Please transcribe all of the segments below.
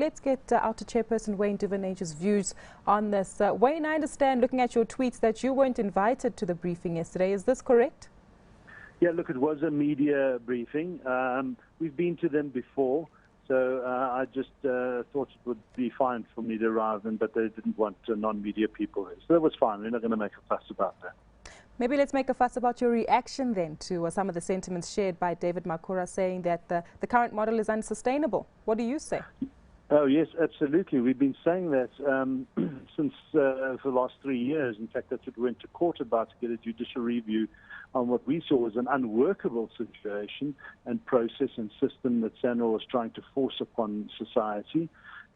let's get OUTA chairperson Wayne Duvenage's views on this. Wayne, I understand, looking at your tweets, that you weren't invited to the briefing yesterday. Is this correct? Yeah, look, it was a media briefing. We've been to them before, so I just thought it would be fine for me to arrive in, but they didn't want non-media people here. So that was fine. We're not going to make a fuss about that. Maybe let's make a fuss about your reaction then to some of the sentiments shared by David Makura, saying that the current model is unsustainable. What do you say? Oh, yes, absolutely. We've been saying that since for the last 3 years. In fact, that's what we went to court about, to get a judicial review on what we saw was an unworkable situation and process and system that SANRAL was trying to force upon society,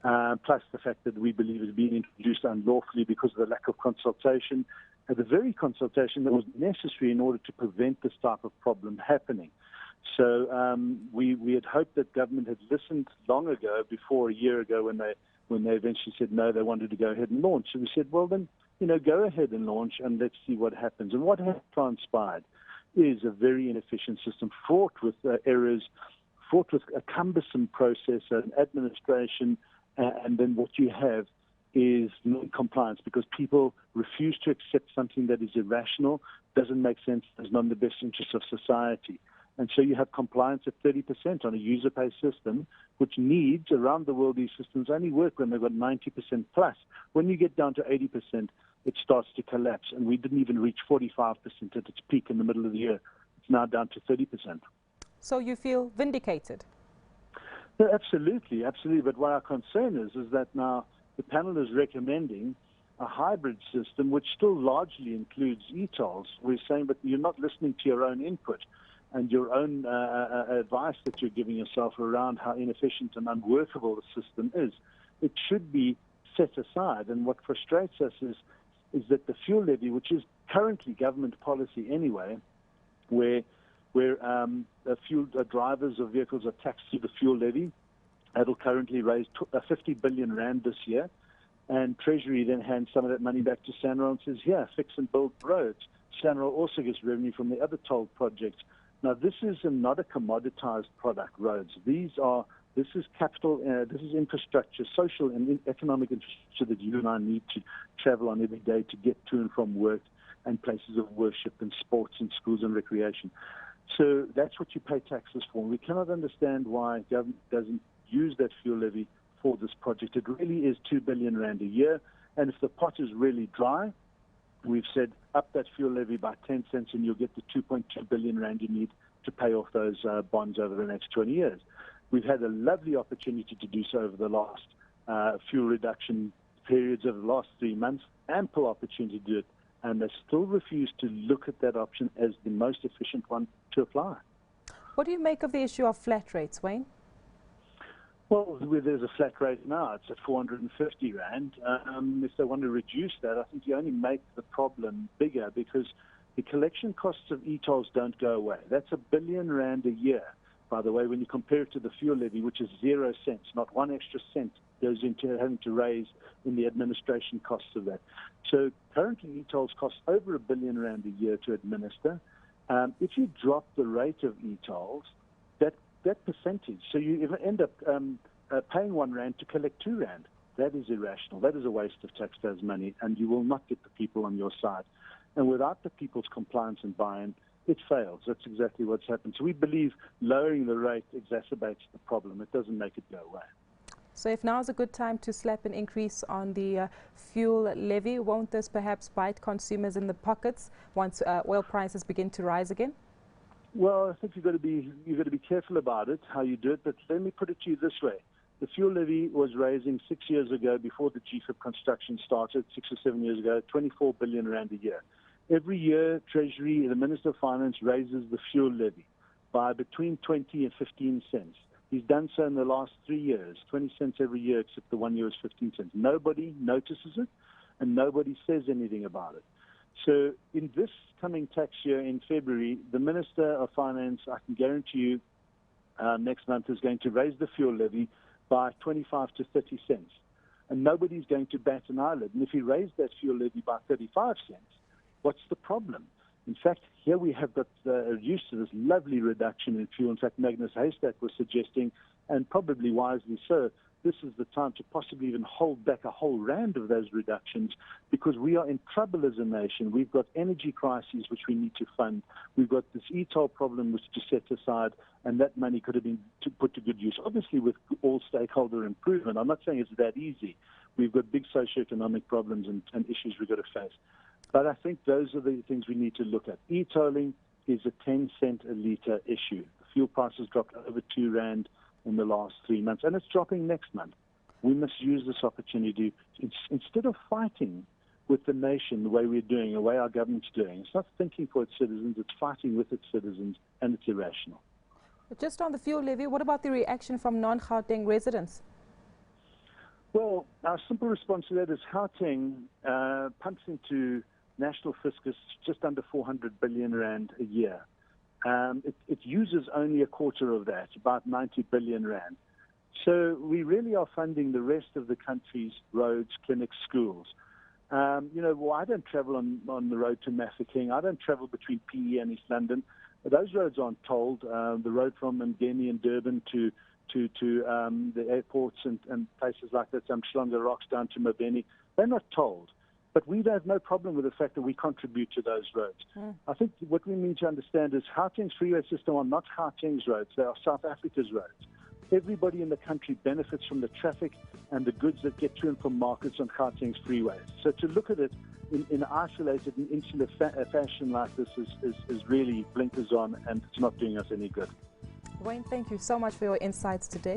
plus the fact that we believe it's being introduced unlawfully because of the lack of consultation, the very consultation that was necessary in order to prevent this type of problem happening. So we had hoped that government had listened long ago, before a year ago, when they eventually said no, they wanted to go ahead and launch. So we said, well then, go ahead and launch and let's see what happens. And what has transpired is a very inefficient system, fraught with errors, fraught with a cumbersome process and administration, and then what you have is non-compliance because people refuse to accept something that is irrational, doesn't make sense, is not in the best interest of society. And so you have compliance at 30% on a user-pay system, which needs, around the world, these systems only work when they've got 90% plus. When you get down to 80%, it starts to collapse. And we didn't even reach 45% at its peak in the middle of the year. It's now down to 30%. So you feel vindicated? No, absolutely, absolutely. But what our concern is that now the panel is recommending a hybrid system, which still largely includes e-tolls. We're saying, but you're not listening to your own input and your own advice that you're giving yourself around how inefficient and unworkable the system is. It should be set aside. And what frustrates us is that the fuel levy, which is currently government policy anyway, where drivers of vehicles are taxed through the fuel levy, that'll currently raise 50 billion rand this year, and Treasury then hands some of that money back to SANRAL and says, yeah, fix and build roads. SANRAL also gets revenue from the other toll projects. Now, this is not a commoditized product, roads. This is capital, this is infrastructure, social and economic infrastructure that you and I need to travel on every day to get to and from work and places of worship and sports and schools and recreation. So that's what you pay taxes for. We cannot understand why government doesn't use that fuel levy for this project. It really is 2 billion rand a year. And if the pot is really dry, we've said up that fuel levy by 10 cents and you'll get the 2.2 billion rand you need to pay off those bonds over the next 20 years. We've had a lovely opportunity to do so over the last fuel reduction periods over the last 3 months, ample opportunity to do it, and they still refuse to look at that option as the most efficient one to apply. What do you make of the issue of flat rates, Wayne? Well, there's a flat rate now. It's at 450 rand. If they want to reduce that, I think you only make the problem bigger because the collection costs of e-tolls don't go away. That's 1 billion rand a year, by the way, when you compare it to the fuel levy, which is 0 cents, not one extra cent goes into having to raise in the administration costs of that. So currently e-tolls cost over 1 billion rand a year to administer. If you drop the rate of e-tolls, that percentage, so you end up paying 1 rand to collect 2 rand. That is irrational. That is a waste of taxpayers' money, and you will not get the people on your side. And without the people's compliance and buy-in, it fails. That's exactly what's happened. So we believe lowering the rate exacerbates the problem. It doesn't make it go away. So if now is a good time to slap an increase on the fuel levy, won't this perhaps bite consumers in the pockets once oil prices begin to rise again? Well, I think you've got to be careful about it, how you do it. But let me put it to you this way. The fuel levy was raising 6 years ago, before the GFIP construction started, 6 or 7 years ago, 24 billion rand a year. Every year, Treasury, the Minister of Finance, raises the fuel levy by between 20 and 15 cents. He's done so in the last 3 years, 20 cents every year, except the 1 year was 15 cents. Nobody notices it, and nobody says anything about it. So in this coming tax year in February, the Minister of Finance, I can guarantee you, next month is going to raise the fuel levy by 25 to 30 cents. And nobody's going to bat an eyelid. And if he raised that fuel levy by 35 cents, what's the problem? In fact, here we have got used to this lovely reduction in fuel. In fact, Magnus Haystack was suggesting, and probably wisely so, this is the time to possibly even hold back a whole rand of those reductions, because we are in trouble as a nation. We've got energy crises which we need to fund. We've got this e-toll problem which to set aside, and that money could have been put to good use, obviously with all stakeholder improvement. I'm not saying it's that easy. We've got big socioeconomic problems and issues we've got to face. But I think those are the things we need to look at. E-tolling is a 10-cent a litre issue. Fuel prices dropped over 2 rand in the last 3 months, and it's dropping next month. We must use this opportunity instead of fighting with the nation the way we're doing, the way our government's doing. It's not thinking for its citizens, it's fighting with its citizens, and it's irrational. But just on the fuel levy, what about the reaction from non-Gauteng residents? Well, our simple response to that is Gauteng pumps into national fiscus just under 400 billion rand a year. It uses only a quarter of that, about 90 billion rand. So we really are funding the rest of the country's roads, clinics, schools. Well, I don't travel on the road to Mafeking. I don't travel between PE and East London. Those roads aren't tolled. The road from Mngeni and Durban to the airports and places like that, Mhlongo Rocks down to Mabeni, they're not tolled. But we have no problem with the fact that we contribute to those roads. I think what we need to understand is Gauteng's freeway system are not Gauteng's roads. They are South Africa's roads. Everybody in the country benefits from the traffic and the goods that get to and from markets on Gauteng's freeways. So to look at it in an isolated and insular fashion like this is really blinkers on, and it's not doing us any good. Wayne, thank you so much for your insights today.